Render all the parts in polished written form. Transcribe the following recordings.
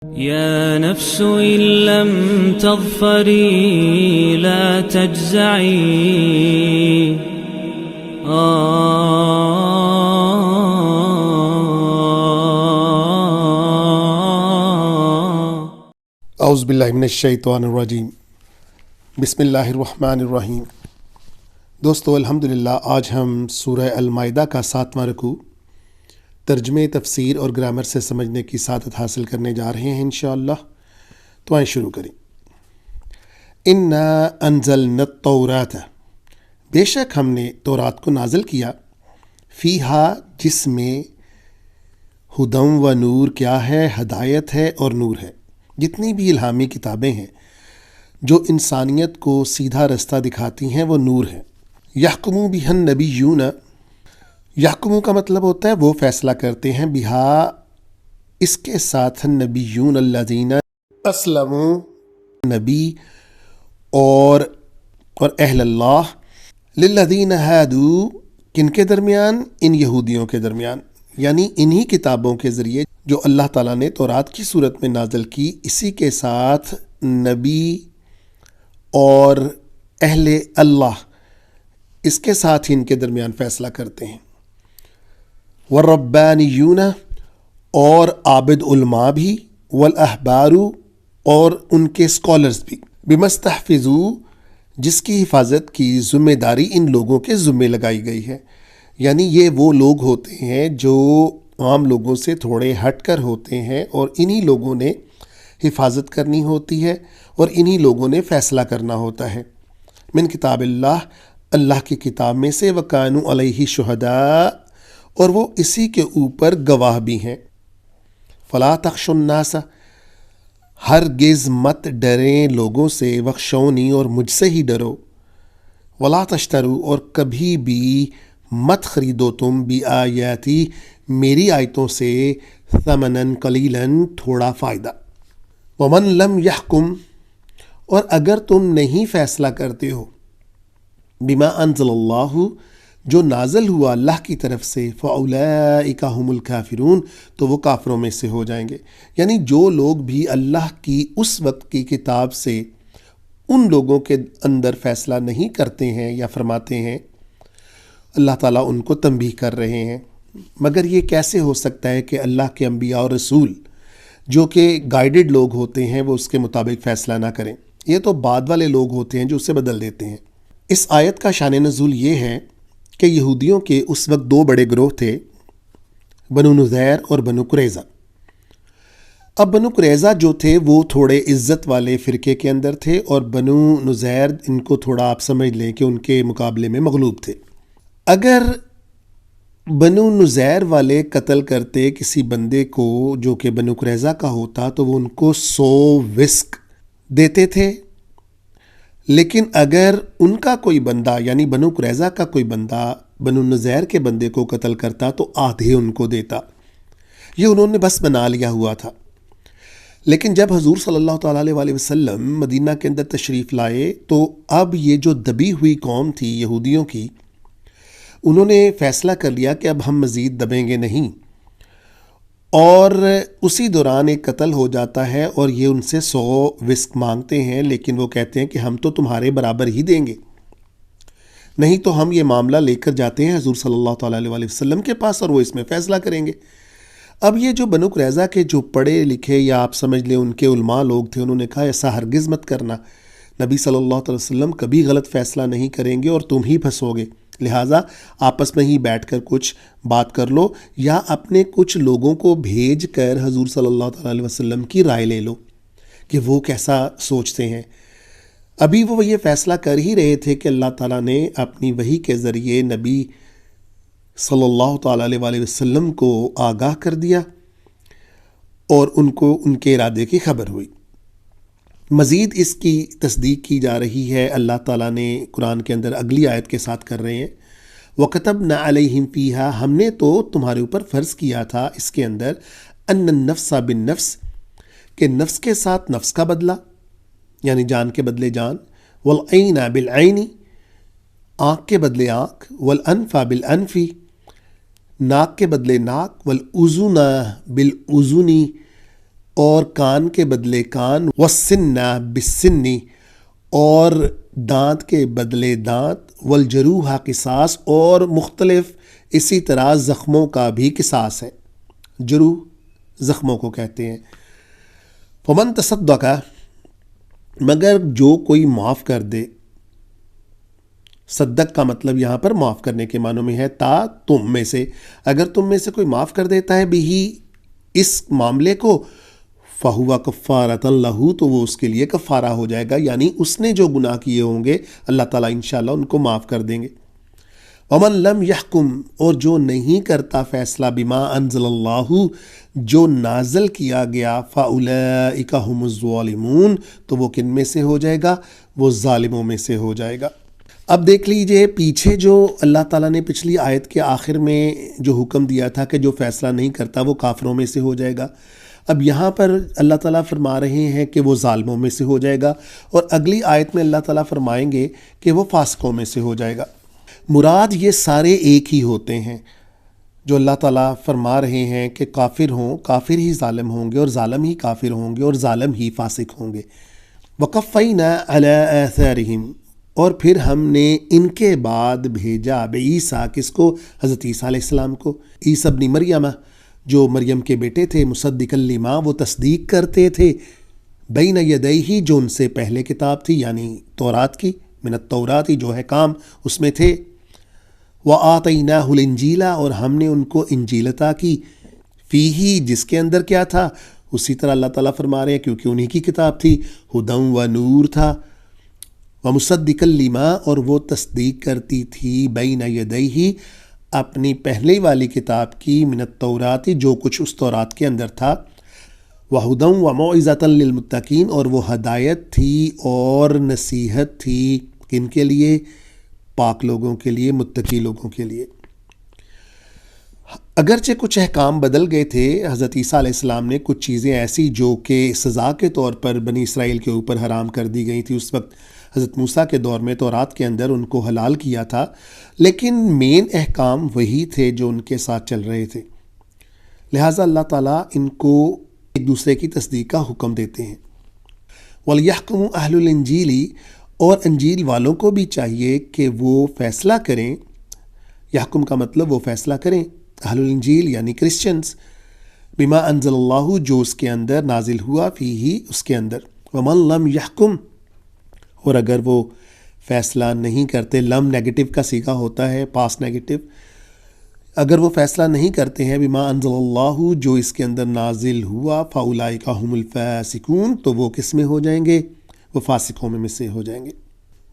يا نفس إن لم تظفري لا تجزعي اعوذ باللہ من الشیطان الرجیم بسم اللہ الرحمن الرحیم۔ دوستو الحمدللہ آج ہم سورہ المائدہ کا 7واں رکوع ترجمے، تفسیر اور گرامر سے سمجھنے کی سعادت حاصل کرنے جا رہے ہیں انشاءاللہ۔ تو آئیں شروع کریں۔ انا انزلنا التوراۃ، بے شک ہم نے تورات کو نازل کیا، فیہا جس میں ہدی و نور کیا ہے، ہدایت ہے اور نور ہے۔ جتنی بھی الہامی کتابیں ہیں جو انسانیت کو سیدھا رستہ دکھاتی ہیں وہ نور ہے۔ یحکم بہا النبیون، یحکم کا مطلب ہوتا ہے وہ فیصلہ کرتے ہیں، بہا اس کے ساتھ، النبیون الذین اسلموا، نبی اور اہل اللہ، للذین ہادوا، کن کے درمیان؟ ان یہودیوں کے درمیان، یعنی انہی کتابوں کے ذریعے جو اللہ تعالیٰ نے تورات کی صورت میں نازل کی، اسی کے ساتھ نبی اور اہل اللہ، اس کے ساتھ ہی ان کے درمیان فیصلہ کرتے ہیں۔ والربانیون، اور عابد علماء بھی، والاحبار، اور ان کے اسکالرز بھی، بمستحفظوا، جس کی حفاظت کی ذمہ داری ان لوگوں کے ذمے لگائی گئی ہے۔ یعنی یہ وہ لوگ ہوتے ہیں جو عام لوگوں سے تھوڑے ہٹ کر ہوتے ہیں، اور انہی لوگوں نے حفاظت کرنی ہوتی ہے اور انہی لوگوں نے فیصلہ کرنا ہوتا ہے۔ من کتاب اللہ، اللہ کی کتاب میں سے، وَكَانُوا عَلَيْهِ شُهَدَاءَ، اور وہ اسی کے اوپر گواہ بھی ہیں۔ فَلَا تَخْشُوا النَّاسَ، ہرگز مت ڈریں لوگوں سے، وَاخْشَوْنِی، اور مجھ سے ہی ڈرو۔ وَلَا تَشْتَرُوا، اور کبھی بھی مت خریدو تم، بِآیاتِی، میری آیتوں سے، ثَمَنًا قَلِیلًا، تھوڑا فائدہ۔ وَمَن لَم يَحْكُم، اور اگر تم نہیں فیصلہ کرتے ہو، بِمَا أَنزَلَ اللَّهُ، جو نازل ہوا اللہ کی طرف سے، فَأُولَئِكَ هُمُ الْكَافِرُونَ، تو وہ کافروں میں سے ہو جائیں گے۔ یعنی جو لوگ بھی اللہ کی اس وقت کی کتاب سے ان لوگوں کے اندر فیصلہ نہیں کرتے ہیں یا فرماتے ہیں، اللہ تعالیٰ ان کو تنبیہ کر رہے ہیں۔ مگر یہ کیسے ہو سکتا ہے کہ اللہ کے انبیاء اور رسول جو کہ گائیڈڈ لوگ ہوتے ہیں وہ اس کے مطابق فیصلہ نہ کریں؟ یہ تو بعد والے لوگ ہوتے ہیں جو اسے بدل دیتے ہیں۔ اس آیت کا شان نزول یہ ہے کہ یہودیوں کے اس وقت دو بڑے گروہ تھے، بنو نذیر اور بنو قریظہ۔ اب بنو قریظہ جو تھے وہ تھوڑے عزت والے فرقے کے اندر تھے، اور بنو نذیر ان کو تھوڑا آپ سمجھ لیں کہ ان کے مقابلے میں مغلوب تھے۔ اگر بنو نذیر والے قتل کرتے کسی بندے کو جو کہ بنو قریظہ کا ہوتا تو وہ ان کو 100 وسق دیتے تھے، لیکن اگر ان کا کوئی بندہ یعنی بنو قریظہ کا کوئی بندہ بنو نذیر کے بندے کو قتل کرتا تو آدھے ان کو دیتا۔ یہ انہوں نے بس بنا لیا ہوا تھا۔ لیکن جب حضور صلی اللہ تعالیٰ علیہ وسلم مدینہ کے اندر تشریف لائے تو اب یہ جو دبی ہوئی قوم تھی یہودیوں کی، انہوں نے فیصلہ کر لیا کہ اب ہم مزید دبیں گے نہیں، اور اسی دوران ایک قتل ہو جاتا ہے اور یہ ان سے 100 وسق مانگتے ہیں، لیکن وہ کہتے ہیں کہ ہم تو تمہارے برابر ہی دیں گے، نہیں تو ہم یہ معاملہ لے کر جاتے ہیں حضور صلی اللہ تعالیٰ علیہ وسلم کے پاس اور وہ اس میں فیصلہ کریں گے۔ اب یہ جو بنو قریظہ کے جو پڑھے لکھے یا آپ سمجھ لیں ان کے علماء لوگ تھے، انہوں نے کہا ایسا ہرگز مت کرنا، نبی صلی اللہ علیہ وسلم کبھی غلط فیصلہ نہیں کریں گے اور تم ہی پھنسو گے، لہٰذا آپس میں ہی بیٹھ کر کچھ بات کر لو یا اپنے کچھ لوگوں کو بھیج کر حضور صلی اللہ تعالیٰ علیہ وسلم کی رائے لے لو کہ وہ کیسا سوچتے ہیں۔ ابھی وہ یہ فیصلہ کر ہی رہے تھے کہ اللہ تعالیٰ نے اپنی وحی کے ذریعے نبی صلی اللہ تعالیٰ علیہ وسلم کو آگاہ کر دیا اور ان کو ان کے ارادے کی خبر ہوئی۔ مزید اس کی تصدیق کی جا رہی ہے، اللہ تعالیٰ نے قرآن کے اندر اگلی آیت کے ساتھ کر رہے ہیں، وَكَتَبْنَا عَلَيْهِمْ فِيهَا، ہم نے تو تمہارے اوپر فرض کیا تھا اس کے اندر، أَنَّ النَّفْسَ بِالنَّفْسِ، کہ نفس کے ساتھ نفس کا بدلہ یعنی جان کے بدلے جان، وَالْعَيْنَ بِالْعَيْنِ، آنکھ کے بدلے آنکھ، وَالْأَنْفَ بِالْأَنْفِ، ناک کے بدلے ناک، والاذن بالاذن، اور کان کے بدلے کان، والسن بالسن، اور دانت کے بدلے دانت، والجروح قصاص، اور مختلف اسی طرح زخموں کا بھی قصاص ہے۔ جروح زخموں کو کہتے ہیں۔ فمن تصدق، مگر جو کوئی معاف کر دے، صدق کا مطلب یہاں پر معاف کرنے کے معنوں میں ہے، تا تم میں سے، اگر تم میں سے کوئی معاف کر دیتا ہے بھی اس معاملے کو، فہو کفارۃ لہ، تو وہ اس کے لیے کفارہ ہو جائے گا، یعنی اس نے جو گناہ کیے ہوں گے اللہ تعالیٰ انشاءاللہ ان کو معاف کر دیں گے۔ ومن لم یحکم، اور جو نہیں کرتا فیصلہ، بما انزل اللہ، جو نازل کیا گیا، فاولئک ھم الظالمون، تو وہ کن میں سے ہو جائے گا؟ وہ ظالموں میں سے ہو جائے گا۔ اب دیکھ لیجئے پیچھے جو اللہ تعالیٰ نے پچھلی آیت کے آخر میں جو حکم دیا تھا کہ جو فیصلہ نہیں کرتا وہ کافروں میں سے ہو جائے گا، اب یہاں پر اللہ تعالیٰ فرما رہے ہیں کہ وہ ظالموں میں سے ہو جائے گا، اور اگلی آیت میں اللہ تعالیٰ فرمائیں گے کہ وہ فاسقوں میں سے ہو جائے گا۔ مراد یہ سارے ایک ہی ہوتے ہیں جو اللہ تعالیٰ فرما رہے ہیں کہ کافر ہوں، کافر ہی ظالم ہوں گے، اور ظالم ہی کافر ہوں گے، اور ظالم ہی فاسق ہوں گے۔ وقفینا علی آثارہم، اور پھر ہم نے ان کے بعد بھیجا بعیسیٰ، کس کو؟ حضرت عیسیٰ علیہ السلام کو، عیسیٰ ابن مریم، جو مریم کے بیٹے تھے، مصدقا لما، وہ تصدیق کرتے تھے، بین یدیہ، جو ان سے پہلے کتاب تھی، یعنی تورات کی، من التورات، جو ہے کام اس میں تھے، وآتیناہ الانجیل، اور ہم نے ان کو انجیل عطا کی، فیہ، جس کے اندر کیا تھا؟ اسی طرح اللہ تعالیٰ فرما رہے ہیں کیونکہ انہی کی کتاب تھی، ہدی و نور تھا، ومصدقا لما، اور وہ تصدیق کرتی تھی، بین یدیہ، اپنی پہلے والی کتاب کی، من التورات، جو کچھ اس تورات کے اندر تھا، وہدی وموعظۃ للمتقین، اور وہ ہدایت تھی اور نصیحت تھی، کن کے لیے؟ پاک لوگوں کے لیے، متقی لوگوں کے لیے۔ اگرچہ کچھ احکام بدل گئے تھے، حضرت عیسیٰ علیہ السلام نے کچھ چیزیں ایسی جو کہ سزا کے طور پر بنی اسرائیل کے اوپر حرام کر دی گئی تھی، اس وقت حضرت موسیٰ کے دور میں تورات کے اندر ان کو حلال کیا تھا، لیکن مین احکام وہی تھے جو ان کے ساتھ چل رہے تھے، لہٰذا اللہ تعالیٰ ان کو ایک دوسرے کی تصدیق کا حکم دیتے ہیں۔ وَلْيَحْكُمُ أَهْلُ الْإِنْجِيلِ، اور انجیل والوں کو بھی چاہیے کہ وہ فیصلہ کریں، یحکم کا مطلب وہ فیصلہ کریں، اہل الانجیل یعنی کرسچنز، بما انزل اللہ، جو اس کے اندر نازل ہوا، فیہ، اس کے اندر، ومن لم یحکم، اور اگر وہ فیصلہ نہیں کرتے، لم نیگیٹو کا صیغہ ہوتا ہے، پاس نیگیٹو، اگر وہ فیصلہ نہیں کرتے ہیں، بما انزل اللہ، جو اس کے اندر نازل ہوا، فاولئک ھم الفاسقون، تو وہ کس میں ہو جائیں گے؟ وہ فاسقوں میں سے ہو جائیں گے۔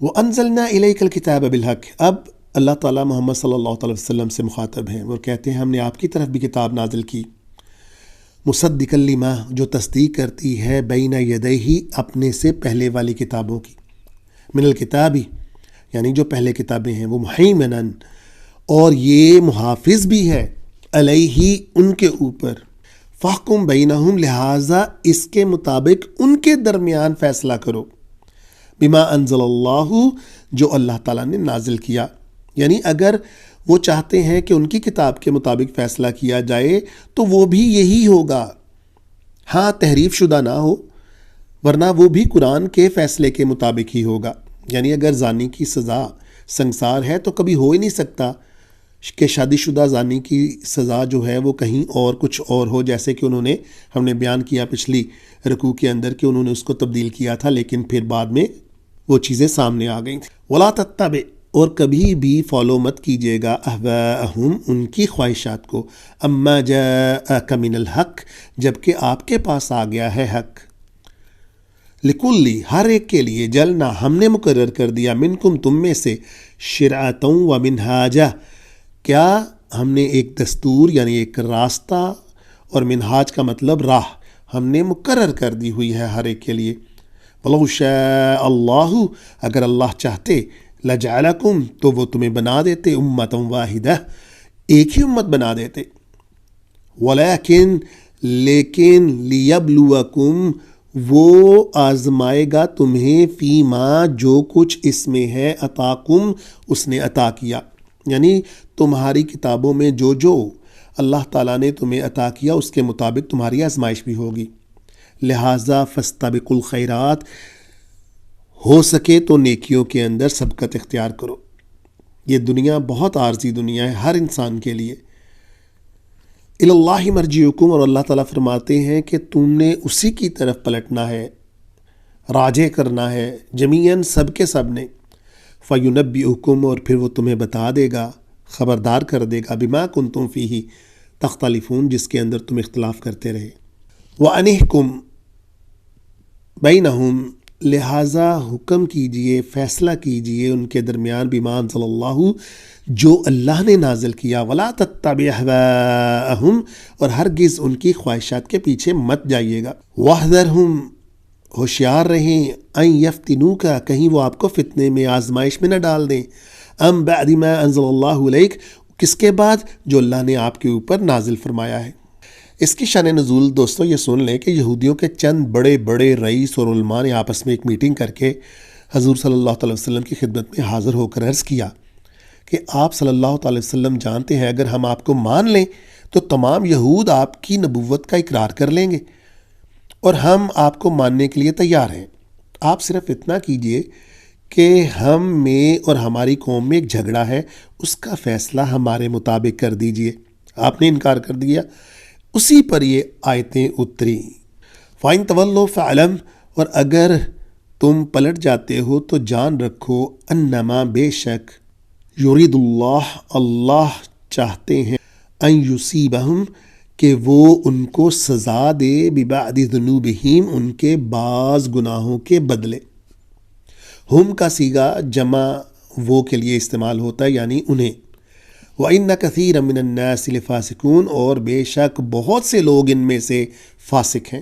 وَأَنزَلْنَا إِلَيْكَ الْكِتَابَ بِالْحَقِّ، اب اللہ تعالیٰ محمد صلی اللہ علیہ وسلم سے مخاطب ہیں، وہ کہتے ہیں ہم نے آپ کی طرف بھی کتاب نازل کی، مصدقا لما، جو تصدیق کرتی ہے، بین یدیہ، اپنے سے پہلے والی کتابوں کی، من الکتاب، یعنی جو پہلے کتابیں ہیں، وہ محیمنا، اور یہ محافظ بھی ہے، علیہ، ان کے اوپر، فاحکم بینہم، لہٰذا اس کے مطابق ان کے درمیان فیصلہ کرو، بما انزل اللہ، جو اللہ تعالیٰ نے نازل کیا، یعنی اگر وہ چاہتے ہیں کہ ان کی کتاب کے مطابق فیصلہ کیا جائے تو وہ بھی یہی ہوگا، ہاں تحریف شدہ نہ ہو، ورنہ وہ بھی قرآن کے فیصلے کے مطابق ہی ہوگا، یعنی اگر زانی کی سزا سنگسار ہے تو کبھی ہو ہی نہیں سکتا کہ شادی شدہ زانی کی سزا جو ہے وہ کہیں اور کچھ اور ہو، جیسے کہ ہم نے بیان کیا پچھلی رکوع کے اندر کہ انہوں نے اس کو تبدیل کیا تھا، لیکن پھر بعد میں وہ چیزیں سامنے آ گئی تھیں۔ وَلَا تَتَّبِعْ، اور کبھی بھی فالو مت کیجیے گا، اہواءہم، ان کی خواہشات کو، اما جاءک من الحق، جبکہ آپ کے پاس آ گیا ہے حق، لکلی، ہر ایک کے لیے، جلنا، ہم نے مقرر کر دیا، منکم، تم میں سے، شرعۃ و منہاجہ، کیا ہم نے ایک دستور یعنی ایک راستہ، اور منہاج کا مطلب راہ، ہم نے مقرر کر دی ہوئی ہے ہر ایک کے لیے، وَلَوْ شَاءَ اللَّهُ، اگر اللہ چاہتے، لَجَعَلَكُمْ، تو وہ تمہیں بنا دیتے، امۃ واحدہ، ایک ہی امت بنا دیتے، وَلَكِنْ، لیکن، لِيَبْلُوَكُمْ، وہ آزمائے گا تمہیں، فیما، جو کچھ اس میں ہے، عطاکم، اس نے عطا کیا، یعنی تمہاری کتابوں میں جو اللہ تعالیٰ نے تمہیں عطا کیا اس کے مطابق تمہاری آزمائش بھی ہوگی، لہٰذا فاستبقوا الخیرات، ہو سکے تو نیکیوں کے اندر سبقت اختیار کرو۔ یہ دنیا بہت عارضی دنیا ہے ہر انسان کے لیے۔ الی اللہ مرجعکم، اور اللہ تعالیٰ فرماتے ہیں کہ تم نے اسی کی طرف پلٹنا ہے، راجع کرنا ہے، جمیعاً سب کے سب نے۔ فینبئکم، اور پھر وہ تمہیں بتا دے گا، خبردار کر دے گا، بما کنتم فیہ تختلفون، جس کے اندر تم اختلاف کرتے رہے۔ وانحکم بینہم، لہٰذا حکم کیجئے، فیصلہ کیجئے ان کے درمیان، بما انزل اللہ، جو اللہ نے نازل کیا، ولا تتبع اہواءہم، اور ہرگز ان کی خواہشات کے پیچھے مت جائیے گا۔ واحذرہم، ہوشیار رہیں، ان یفتنوک، کہیں وہ آپ کو فتنے میں، آزمائش میں نہ ڈال دیں، ام بعد ما انزل اللہ علیک، کس کے بعد، جو اللہ نے آپ کے اوپر نازل فرمایا ہے۔ اس کی شان نزول دوستو یہ سن لیں کہ یہودیوں کے چند بڑے بڑے رئیس اور علماء نے آپس میں ایک میٹنگ کر کے حضور صلی اللہ علیہ وسلم کی خدمت میں حاضر ہو کر عرض کیا کہ آپ صلی اللہ علیہ وسلم جانتے ہیں اگر ہم آپ کو مان لیں تو تمام یہود آپ کی نبوت کا اقرار کر لیں گے، اور ہم آپ کو ماننے کے لیے تیار ہیں۔ آپ صرف اتنا کیجئے کہ ہم میں اور ہماری قوم میں ایک جھگڑا ہے، اس کا فیصلہ ہمارے مطابق کر دیجئے۔ آپ نے انکار کر دیا، اسی پر یہ آیتیں اتری۔ فَإِن تَوَلَّوْا فَاعْلَمْ، اور اگر تم پلٹ جاتے ہو تو جان رکھو، انما، بے شک، یرید اللہ، اللہ چاہتے ہیں، ان یصیبہم، کہ وہ ان کو سزا دے، ببعض ذنوبہم، ان کے بعض گناہوں کے بدلے۔ ہم کا صیغہ جمع وہ کے لیے استعمال ہوتا ہے، یعنی انہیں۔ وَإِنَّ كَثِيرًا مِّنَ النَّاسِ لَفَاسِقُونَ، اور بے شک بہت سے لوگ ان میں سے فاسق ہیں۔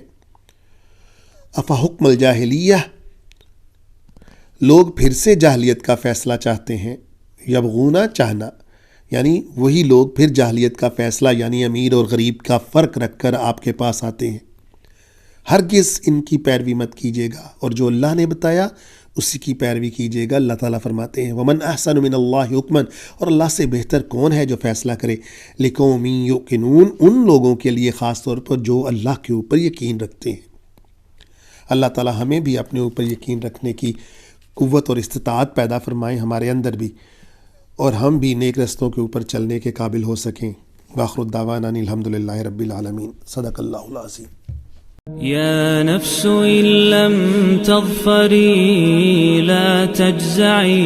أَفَحُكْمَ الْجَاهِلِيَّةِ، لوگ پھر سے جاہلیت کا فیصلہ چاہتے ہیں، یبغون، چاہنا، یعنی وہی لوگ پھر جاہلیت کا فیصلہ، یعنی امیر اور غریب کا فرق رکھ کر آپ کے پاس آتے ہیں۔ ہرگز ان کی پیروی مت کیجیے گا، اور جو اللہ نے بتایا اسی کی پیروی کیجیے گا۔ اللہ تعالیٰ فرماتے ہیں وَمَنْ أَحْسَنُ مِنَ اللَّهِ حُكْمًا، اور اللہ سے بہتر کون ہے جو فیصلہ کرے، لِقَوْمٍ يُوقِنُونَ، ان لوگوں کے لیے خاص طور پر جو اللہ کے اوپر یقین رکھتے ہیں۔ اللہ تعالیٰ ہمیں بھی اپنے اوپر یقین رکھنے کی قوت اور استطاعت پیدا فرمائیں ہمارے اندر بھی، اور ہم بھی نیک رستوں کے اوپر چلنے کے قابل ہو سکیں۔ وآخر الدعوانا الحمدللہ رب العالمین، صدق اللہ العظیم۔ يا نفس إن لم تظفري لا تجزعي